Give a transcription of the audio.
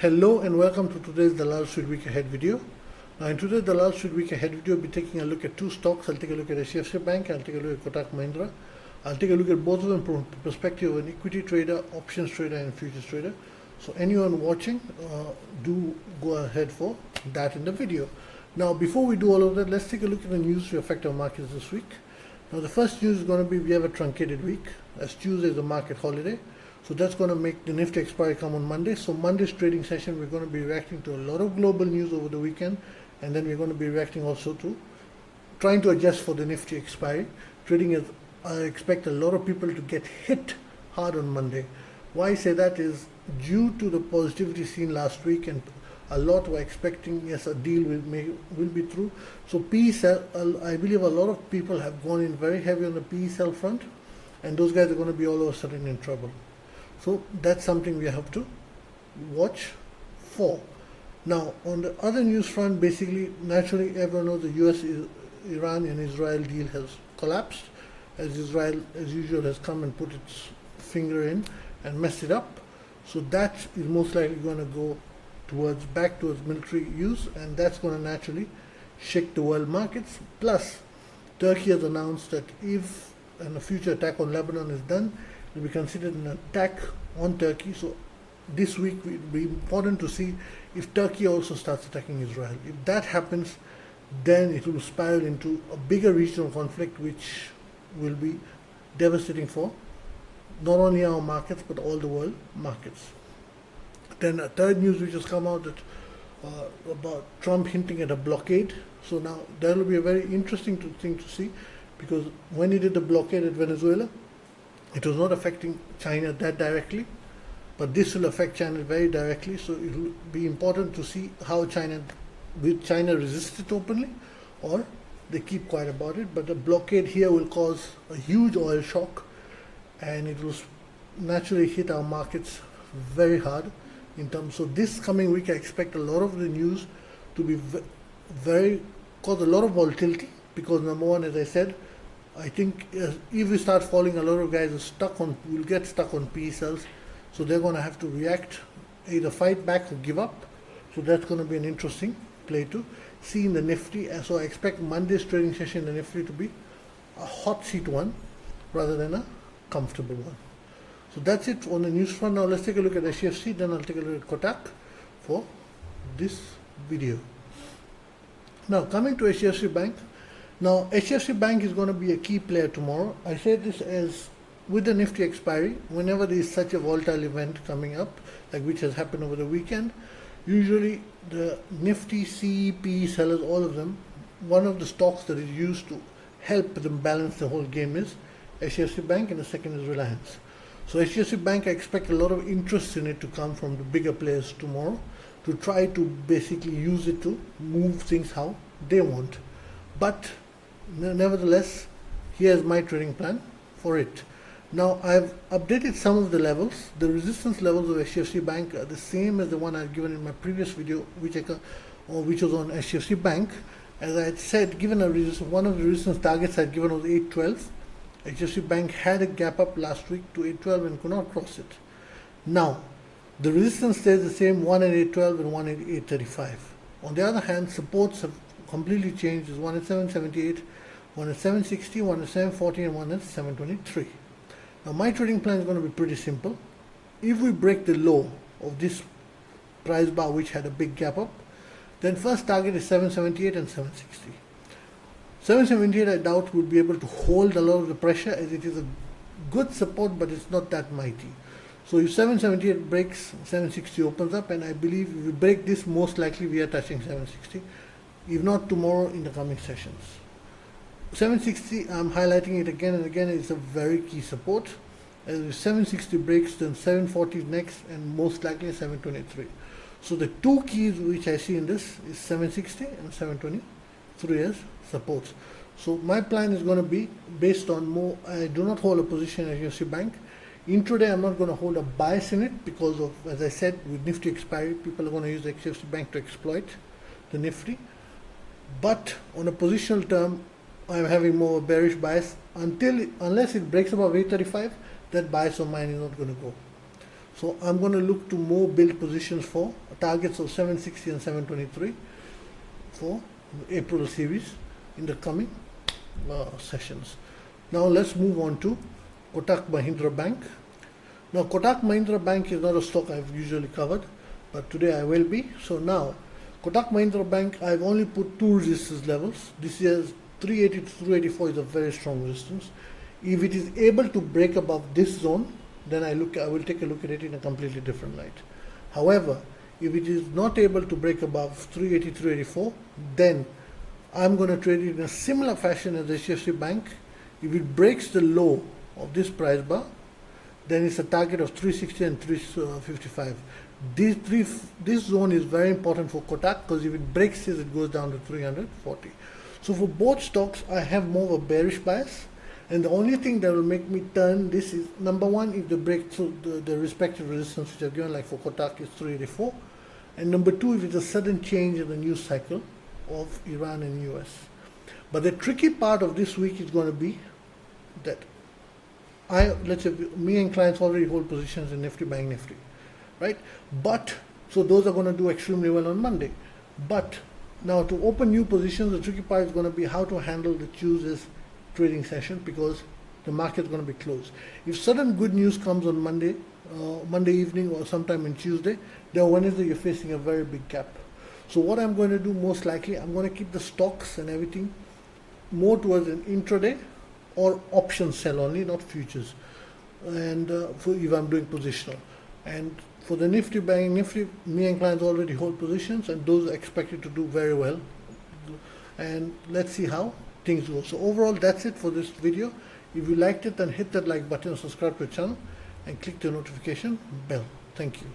Hello and welcome to today's Dalal Street Week Ahead video. Now in today's Dalal Street Week Ahead video, I'll be taking a look at two stocks. I'll take a look at HDFC Bank, I'll take a look at Kotak Mahindra. I'll take a look at both of them from the perspective of an equity trader, options trader and futures trader. So anyone watching, do go ahead for that in the video. Now before we do all of that, let's take a look at the news to affect our markets this week. Now the first news is going to be we have a truncated week, as Tuesday is a market holiday. So that's going to make the Nifty Expiry come on Monday. So Monday's trading session, we're going to be reacting to a lot of global news over the weekend. And then we're going to be reacting also to trying to adjust for the Nifty Expiry. Trading is, I expect a lot of people to get hit hard on Monday. Why I say that is due to the positivity seen last week, and a lot were expecting, yes, a deal will be through. So PE sell, I believe a lot of people have gone in very heavy on the PE sell front, and those guys are going to be all of a sudden in trouble. So that's something we have to watch for. Now on the other news front, basically, naturally everyone knows the US, Iran and Israel deal has collapsed, as Israel as usual has come and put its finger in and messed it up. So that is most likely going to go back towards military use, and that's going to naturally shake the world markets. Plus Turkey has announced that if a future attack on Lebanon is done, will be considered an attack on Turkey. So this week it will be important to see if Turkey also starts attacking Israel. If that happens, then it will spiral into a bigger regional conflict, which will be devastating for not only our markets but all the world markets. Then a third news which has come out that about Trump hinting at a blockade. So now that will be a very interesting thing to see, because when he did the blockade at Venezuela, it was not affecting China that directly, but this will affect China very directly. So it will be important to see how will China resist it openly, or they keep quiet about it. But the blockade here will cause a huge oil shock, and it will naturally hit our markets very hard in terms. So this coming week, I expect a lot of the news to be cause a lot of volatility, because number one, as I said, I think if we start falling, a lot of guys will get stuck on PE cells. So they're going to have to react, either fight back or give up. So that's going to be an interesting play to see in the Nifty. And so I expect Monday's trading session in the Nifty to be a hot seat one rather than a comfortable one. So that's it on the news front. Now let's take a look at HDFC, then I'll take a look at Kotak for this video. Now coming to HDFC Bank. Now, HDFC Bank is going to be a key player tomorrow. I say this as with the Nifty Expiry, whenever there is such a volatile event coming up, like which has happened over the weekend, usually the Nifty, CEP sellers, all of them, one of the stocks that is used to help them balance the whole game is HDFC Bank, and the second is Reliance. So HDFC Bank, I expect a lot of interest in it to come from the bigger players tomorrow to try to basically use it to move things how they want. But nevertheless, here's my trading plan for it. Now I've updated some of the levels. The resistance levels of HDFC Bank are the same as the one I've given in my previous video, which was on HDFC Bank. As I had said, given one of the resistance targets I'd given was 812. HDFC Bank had a gap up last week to 812 and could not cross it. Now the resistance stays the same, one at 812 and one at 835. On the other hand, supports have completely changed. Is one at 778, one at 760, one at 740, and one at 723. Now my trading plan is going to be pretty simple. If we break the low of this price bar, which had a big gap up, then first target is 778 and 760. 778 I doubt would be able to hold a lot of the pressure, as it is a good support, but it's not that mighty. So if 778 breaks, 760 opens up, and I believe if we break this, most likely we are touching 760. If not tomorrow, in the coming sessions. 760, I'm highlighting it again and again, it's a very key support. As if 760 breaks, then 740 is next, and most likely 723. So the two keys which I see in this is 760 and 723 as supports. So my plan is going to be based on more. I do not hold a position at HDFC Bank. Intraday, I'm not going to hold a bias in it because of, as I said, with Nifty Expiry, people are going to use HDFC Bank to exploit the Nifty. But on a positional term, I'm having more bearish bias unless it breaks above 835. That bias of mine is not going to go. So I'm going to look to more build positions for targets of 760 and 723 for April series in the coming sessions. Now let's move on to Kotak Mahindra Bank. Now Kotak Mahindra Bank is not a stock I've usually covered, but today I will be. So now Kotak Mahindra Bank, I've only put two resistance levels. This year's 380 to 384 is a very strong resistance. If it is able to break above this zone, then I will take a look at it in a completely different light. However, if it is not able to break above 380, 384, then I'm going to trade it in a similar fashion as HDFC Bank. If it breaks the low of this price bar, then it's a target of 360 and 355. This zone is very important for Kotak, because if it breaks this, it goes down to 340. So for both stocks, I have more of a bearish bias. And the only thing that will make me turn this is, number one, if they break through the respective resistance which I've given, like for Kotak is 384. And number two, if it's a sudden change in the news cycle of Iran and US. But the tricky part of this week is going to be that let's say me and clients already hold positions in Nifty Bank Nifty, right? But, so those are going to do extremely well on Monday. But now to open new positions, the tricky part is going to be how to handle the Tuesday's trading session, because the market is going to be closed. If sudden good news comes on Monday evening or sometime on Tuesday, then Wednesday you're facing a very big gap. So what I'm going to do, most likely, I'm going to keep the stocks and everything more towards an intraday or option sell only, not futures. And if I'm doing positional. And for the Nifty Bank Nifty, me and clients already hold positions, and those are expected to do very well. And let's see how things go. So overall, that's it for this video. If you liked it, then hit that like button, subscribe to the channel, and click the notification bell. Thank you.